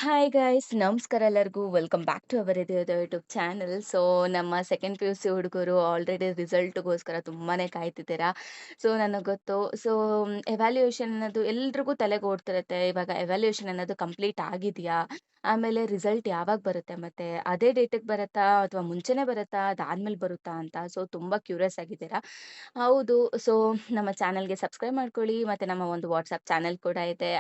Hi guys ನಮಸ್ಕಾರ ಎಲ್ಲರಿಗೂ welcome back to our ಇದು ಯೂಟ್ಯೂಬ್ ಚಾನಲ್. ನಮ್ಮ ಸೆಕೆಂಡ್ ಪಿ ಯು ಸಿ ಹುಡುಗರು ಆಲ್ರೆಡಿ ರಿಸಲ್ಟ್ಗೋಸ್ಕರ ತುಂಬಾನೇ ಕಾಯ್ತಿದ್ದೀರಾ. ನನಗೆ ಗೊತ್ತು. ಎವ್ಯಾಲ್ಯೂಯೇಷನ್ ಅನ್ನೋದು ಎಲ್ರಿಗೂ ತಲೆಗೆ ಓಡ್ತಿರುತ್ತೆ. ಇವಾಗ ಎವ್ಯಾಲ್ಯೂಯೇಷನ್ ಅನ್ನೋದು ಕಂಪ್ಲೀಟ್ ಆಗಿದೆಯಾ, ಆಮೇಲೆ ರಿಸಲ್ಟ್ ಯಾವಾಗ ಬರುತ್ತೆ, ಮತ್ತೆ ಅದೇ ಡೇಟಿಗೆ ಬರುತ್ತಾ ಅಥವಾ ಮುಂಚೆನೇ ಬರುತ್ತಾ ಅದಾದ್ಮೇಲೆ ಬರುತ್ತಾ ಅಂತ ತುಂಬಾ ಕ್ಯೂರಿಯಸ್ ಆಗಿದ್ದೀರಾ. ಹೌದು. ಸೊ ನಮ್ಮ ಚಾನಲ್ಗೆ ಸಬ್ಸ್ಕ್ರೈಬ್ ಮಾಡ್ಕೊಳ್ಳಿ, ಮತ್ತೆ ನಮ್ಮ ಒಂದು ವಾಟ್ಸ್ಆಪ್ ಚಾನಲ್ ಕೂಡ ಇದೆ.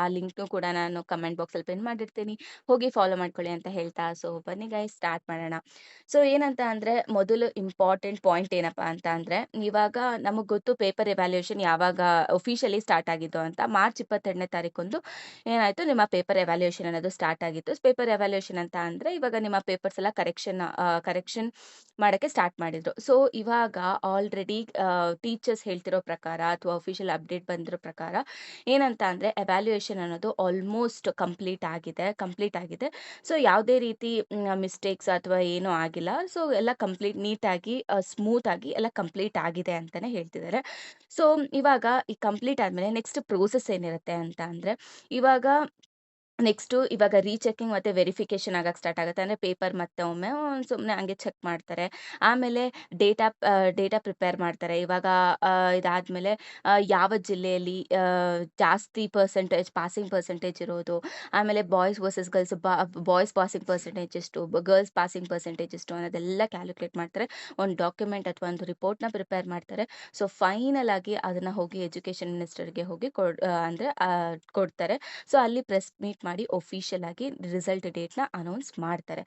ಆ ಲಿಂಕ್ನು ಕೂಡ ನಾನು ಕಮೆಂಟ್ ಬಾಕ್ಸಲ್ಲಿ ಪಿನ್ ಮಾಡಿರ್ತೀನಿ. ಹೋಗಿ ಫಾಲೋ ಮಾಡ್ಕೊಳ್ಳಿ ಅಂತ ಹೇಳ್ತಾ ಬನ್ನಿ ಗೈಸ್ ಸ್ಟಾರ್ಟ್ ಮಾಡೋಣ. ಏನಂತ ಅಂದ್ರೆ ಮೊದಲು ಇಂಪಾರ್ಟೆಂಟ್ ಪಾಯಿಂಟ್ ಏನಪ್ಪಾ ಅಂತ ಅಂದ್ರೆ, ಇವಾಗ ನಮಗ್ ಗೊತ್ತು ಪೇಪರ್ ಎವ್ಯಾಲ್ಯೂಯೇಷನ್ ಯಾವಾಗ ಒಫಿಷಿಯಲಿ ಸ್ಟಾರ್ಟ್ ಆಗಿದ್ದು ಅಂತ. ಮಾರ್ಚ್ 22ನೇ ತಾರೀಕೊಂದು ಏನಾಯ್ತು, ನಿಮ್ಮ ಪೇಪರ್ ಎವ್ಯಾಲ್ಯೂಯೇಷನ್ ಅನ್ನೋದು ಸ್ಟಾರ್ಟ್ ಆಗಿತ್ತು. ಪೇಪರ್ ಎವ್ಯಾಲ್ಯೂಯೇಷನ್ ಅಂತ ಅಂದ್ರೆ ಇವಾಗ ನಿಮ್ಮ ಪೇಪರ್ಸ್ ಎಲ್ಲ ಕರೆಕ್ಷನ್ ಮಾಡಕ್ಕೆ ಸ್ಟಾರ್ಟ್ ಮಾಡಿದ್ರು. ಇವಾಗ ಆಲ್ರೆಡಿ ಟೀಚರ್ಸ್ ಹೇಳ್ತಿರೋ ಪ್ರಕಾರ ಅಥವಾ ಅಫಿಷಿಯಲ್ ಅಪ್ಡೇಟ್ ಬಂದಿರೋ ಪ್ರಕಾರ ಏನಂತ ಅಂದ್ರೆ, ಎವ್ಯಾಲ್ಯೂಯೇಷನ್ ಅನ್ನೋದು ಆಲ್ಮೋಸ್ಟ್ ಕಂಪ್ಲೀಟ್ ಆಗಿದೆ. ಯಾವುದೇ ರೀತಿ ಮಿಸ್ಟೇಕ್ಸ್ ಅಥವಾ ಏನೂ ಆಗಿಲ್ಲ. ಎಲ್ಲ ಕಂಪ್ಲೀಟ್ ನೀಟಾಗಿ ಸ್ಮೂತ್ ಆಗಿ ಎಲ್ಲ ಕಂಪ್ಲೀಟ್ ಆಗಿದೆ ಅಂತಾನೆ ಹೇಳ್ತಿದ್ದಾರೆ. ಸೊ ಇವಾಗ ಈ ಕಂಪ್ಲೀಟ್ ಆದ್ಮೇಲೆ ನೆಕ್ಸ್ಟ್ ಪ್ರೋಸೆಸ್ ಏನಿರುತ್ತೆ ಅಂತ ಅಂದ್ರೆ, ಇವಾಗ ಇವಾಗ ರೀಚೆಕಿಂಗ್ ಮತ್ತೆ ವೆರಿಫಿಕೇಶನ್ ಆಗಕ್ಕೆ ಸ್ಟಾರ್ಟ್ ಆಗುತ್ತೆ. ಅಂದ್ರೆ ಪೇಪರ್ ಮತ್ತೆ ಒಮ್ಮೆ ಸುಮ್ನೆ ಹಂಗೆ ಚೆಕ್ ಮಾಡ್ತಾರೆ. ಆಮೇಲೆ ಡೇಟಾ ಪ್ರಿಪೇರ್ ಮಾಡ್ತಾರೆ. ಇವಾಗ ಇದಾದ್ಮೇಲೆ ಯಾವ ಜಿಲ್ಲೆಯಲ್ಲಿ ಜಾಸ್ತಿ ಪಾಸಿಂಗ್ ಪರ್ಸೆಂಟೇಜ್ ಇರೋದು, ಆಮೇಲೆ boys versus girls, boys passing percentage ಎಷ್ಟು, ಗರ್ಲ್ಸ್ ಪಾಸಿಂಗ್ ಪರ್ಸೆಂಟೇಜ್ ಎಷ್ಟು ಅನ್ನೋದೆಲ್ಲ ಕ್ಯಾಲ್ಕುಲೇಟ್ ಮಾಡ್ತಾರೆ. ಒಂದು ಡಾಕ್ಯುಮೆಂಟ್ ಅಥವಾ ಒಂದು ರಿಪೋರ್ಟ್‌ನ ಪ್ರಿಪೇರ್ ಮಾಡ್ತಾರೆ. ಫೈನಲ್ ಆಗಿ ಅದನ್ನ ಹೋಗಿ ಎಜುಕೇಶನ್ ಮಿನಿಸ್ಟರ್‌ಗೆ ಹೋಗಿ ಕೊಡ್ತಾರೆ. ಅಲ್ಲಿ ಪ್ರೆಸ್ ಮೀಟ್ ಮಾಡಿ ಒಫಿಷಿಯಲ್ ಆಗಿ ರಿಸಲ್ಟ್ ಡೇಟ್‌ನ ಅನೌನ್ಸ್ ಮಾಡ್ತಾರೆ.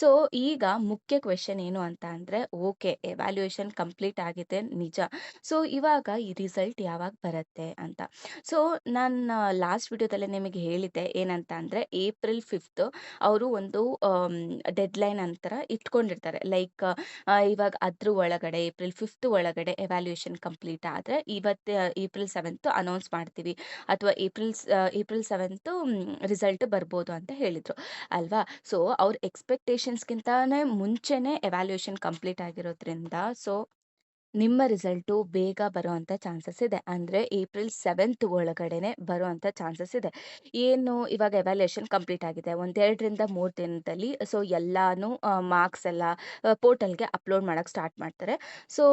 ಸೊ ಈಗ ಮುಖ್ಯ ಕ್ವೆಶ್ಚನ್ ಏನು ಅಂತ ಅಂದ್ರೆ, ಓಕೆ ಎವ್ಯಾಲ್ಯೂಯೇಷನ್ ಕಂಪ್ಲೀಟ್ ಆಗಿದೆ ನಿಜ. ಇವಾಗ ಈ ರಿಸಲ್ಟ್ ಯಾವಾಗ ಬರುತ್ತೆ ಅಂತ. ಸೊ ನಾನು ಲಾಸ್ಟ್ ವಿಡಿಯೋದಲ್ಲೇ ನಿಮಗೆ ಹೇಳಿದ್ದೆ ಏನಂತ ಅಂದ್ರೆ, ಏಪ್ರಿಲ್ 5 ಅವರು ಒಂದು ಡೆಡ್‌ಲೈನ್ ಅಂತರ ಇಟ್ಕೊಂಡಿರ್ತಾರೆ. ಲೈಕ್ ಇವಾಗ ಅದ್ರ ಒಳಗಡೆ ಏಪ್ರಿಲ್ 5 ಒಳಗಡೆ ಎವ್ಯಾಲ್ಯೂಯೇಷನ್ ಕಂಪ್ಲೀಟ್ ಆದ್ರೆ ಏಪ್ರಿಲ್ 7 ಅನೌನ್ಸ್ ಮಾಡ್ತೀವಿ, ಅಥವಾ ಏಪ್ರಿಲ್ 7 ರಿಸಲ್ಟ್ ಬರ್ಬೋದು ಅಂತ ಹೇಳಿದ್ರು ಅಲ್ವಾ. ಅವ್ರ ಎಕ್ಸ್ಪೆಕ್ಟೇಷನ್ಸ್‌ಗಿಂತಾನೇ ಮುಂಚೆನೆ ಎವ್ಯಾಲ್ಯೂಯೇಷನ್ ಕಂಪ್ಲೀಟ್ ಆಗಿರೋದ್ರಿಂದ ನಿಮ್ಮ ರಿಸಲ್ಟು ಬೇಗ ಬರುವಂಥ ಚಾನ್ಸಸ್ ಇದೆ. ಅಂದ್ರೆ ಏಪ್ರಿಲ್ 7 ಒಳಗಡೆನೆ ಬರುವಂಥ ಚಾನ್ಸಸ್ ಇದೆ. ಇವಾಗ ಎವ್ಯಾಲ್ಯೂಯೇಷನ್ ಕಂಪ್ಲೀಟ್ ಆಗಿದೆ. 2ರಿಂದ 3 ದಿನದಲ್ಲಿ ಎಲ್ಲಾನು ಮಾರ್ಕ್ಸ್ ಎಲ್ಲ ಪೋರ್ಟಲ್‌ಗೆ ಅಪ್ಲೋಡ್ ಮಾಡಕ್ಕೆ ಸ್ಟಾರ್ಟ್ ಮಾಡ್ತಾರೆ. ಸೊ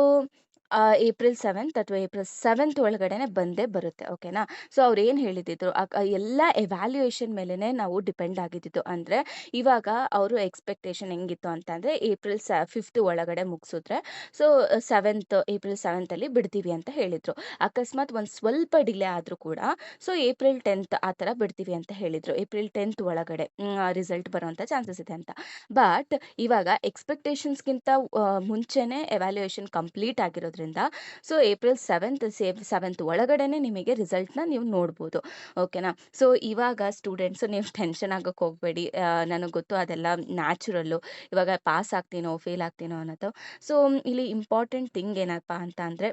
ಏಪ್ರಿಲ್ 7 ಅಥವಾ ಏಪ್ರಿಲ್ 7 ಒಳಗಡೆನೆ ಬಂದೇ ಬರುತ್ತೆ. ಓಕೆನಾ. ಅವ್ರೇನ್ ಹೇಳಿದಿದ್ರು, ಎಲ್ಲ ಎವ್ಯಾಲ್ಯೂಯೇಷನ್ ಮೇಲೆನೆ ನಾವು ಡಿಪೆಂಡ್ ಆಗಿದ್ದಿದ್ದು. ಅಂದ್ರೆ ಇವಾಗ ಅವರು ಎಕ್ಸ್ಪೆಕ್ಟೇಷನ್ ಹೆಂಗಿತ್ತು ಅಂತಂದ್ರೆ, ಏಪ್ರಿಲ್ 5 ಒಳಗಡೆ ಮುಗಿಸಿದ್ರೆ ಸೊ ಏಪ್ರಿಲ್ 7 ಅಲ್ಲಿ ಬಿಡ್ತೀವಿ ಅಂತ ಹೇಳಿದ್ರು. ಅಕಸ್ಮಾತ್ ಒಂದ್ ಸ್ವಲ್ಪ ಡಿಲೇ ಆದ್ರೂ ಕೂಡ ಏಪ್ರಿಲ್ 10 ಆ ತರ ಬಿಡ್ತೀವಿ ಅಂತ ಹೇಳಿದ್ರು. ಏಪ್ರಿಲ್ 10 ಒಳಗಡೆ ರಿಸಲ್ಟ್ ಬರುವಂತ ಚಾನ್ಸಸ್ ಇದೆ ಅಂತ. ಬಟ್ ಇವಾಗ ಎಕ್ಸ್ಪೆಕ್ಟೇಷನ್ಸ್‌ಗಿಂತ ಮುಂಚೆನೆ ಎವ್ಯಾಲ್ಯೂಯೇಷನ್ ಕಂಪ್ಲೀಟ್ ಆಗಿರೋದ್ರಿಂದ ಏಪ್ರಿಲ್ 7 ಒಳಗಡೆನೆ ನಿಮಗೆ ರಿಸಲ್ಟ್‌ನ ನೀವು ನೋಡ್ಬೋದು. ಓಕೆನಾ. ಇವಾಗ ಸ್ಟೂಡೆಂಟ್ಸ್ ನೀವು ಟೆನ್ಷನ್ ಆಗಕ್ಕೆ ಹೋಗಬೇಡಿ. ನನಗೆ ಗೊತ್ತು ಅದೆಲ್ಲ ನ್ಯಾಚುರಲ್ಲು. ಇವಾಗ ಪಾಸ್ ಆಗ್ತೀನೋ ಫೇಲ್ ಆಗ್ತೀನೋ ಅನ್ನೋದು. ಇಲ್ಲಿ ಇಂಪಾರ್ಟೆಂಟ್ ಥಿಂಗ್ ಏನಪ್ಪಾ ಅಂತ ಅಂದ್ರೆ,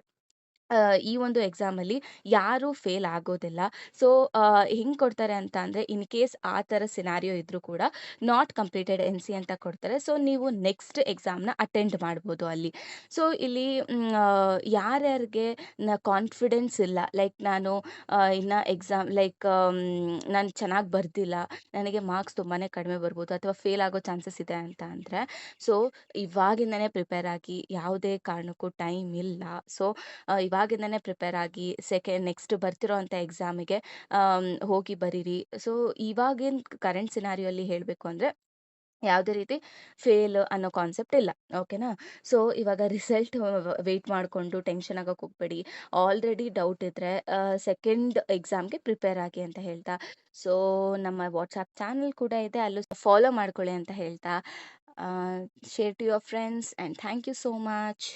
ಈ ಒಂದು ಎಕ್ಸಾಮಲ್ಲಿ ಯಾರೂ ಫೇಲ್ ಆಗೋದಿಲ್ಲ. ಸೊ ಹೆಂಗ್ ಕೊಡ್ತಾರೆ ಅಂತ ಅಂದ್ರೆ, ಇನ್ ಕೇಸ್ ಆ ಥರ ಸಿನಾರಿಯೋ ಇದ್ರೂ ಕೂಡ ನಾಟ್ ಕಂಪ್ಲೀಟೆಡ್ NC ಅಂತ ಕೊಡ್ತಾರೆ. ನೀವು ನೆಕ್ಸ್ಟ್ ಎಕ್ಸಾಮ್‌ನ ಅಟೆಂಡ್ ಮಾಡ್ಬೋದು ಅಲ್ಲಿ. ಇಲ್ಲಿ ಯಾರ್ಯಾರಿಗೆ ಕಾನ್ಫಿಡೆನ್ಸ್ ಇಲ್ಲ, ಲೈಕ್ ನಾನು ಇನ್ನ ಎಕ್ಸಾಮ್ ನಾನು ಚೆನ್ನಾಗಿ ಬರ್ದಿಲ್ಲ, ನನಗೆ ಮಾರ್ಕ್ಸ್ ತುಂಬಾನೇ ಕಡಿಮೆ ಬರ್ಬೋದು ಅಥವಾ ಫೇಲ್ ಆಗೋ ಚಾನ್ಸಸ್ ಇದೆ ಅಂತ ಅಂದ್ರೆ, ಸೊ ಇವಾಗಿಂದನೇ ಪ್ರಿಪೇರ್ ಆಗಿ. ಯಾವುದೇ ಕಾರಣಕ್ಕೂ ಟೈಮ್ ಇಲ್ಲ. ಇವಾಗಿಂದನೇ ಪ್ರಿಪೇರ್ ಆಗಿ ನೆಕ್ಸ್ಟ್ ಬರ್ತಿರೋಂಥ ಎಕ್ಸಾಮಿಗೆ ಹೋಗಿ ಬರೀರಿ. ಇವಾಗಿನ ಕರೆಂಟ್ ಸಿನಾರಿಯೋ ಹೇಳಬೇಕು ಅಂದ್ರೆ, ಯಾವುದೇ ರೀತಿ ಫೇಲ್ ಅನ್ನೋ ಕಾನ್ಸೆಪ್ಟ್ ಇಲ್ಲ. ಓಕೆನಾ. ಇವಾಗ ರಿಸಲ್ಟ್ ವೇಟ್ ಮಾಡಿಕೊಂಡು ಟೆನ್ಷನ್ ಆಗಕ್ಕೆ ಹೋಗಬೇಡಿ. ಆಲ್ರೆಡಿ ಡೌಟ್ ಇದ್ರೆ ಸೆಕೆಂಡ್ ಎಕ್ಸಾಮ್‌ಗೆ ಪ್ರಿಪೇರ್ ಆಗಿ ಅಂತ ಹೇಳ್ತಾ, ಸೊ ನಮ್ಮ ವಾಟ್ಸ್ಆ್ಯಪ್ ಚಾನಲ್ ಕೂಡ ಇದೆ, ಅಲ್ಲೂ ಫಾಲೋ ಮಾಡ್ಕೊಳ್ಳಿ ಅಂತ ಹೇಳ್ತಾ, share to your friends and thank you so much.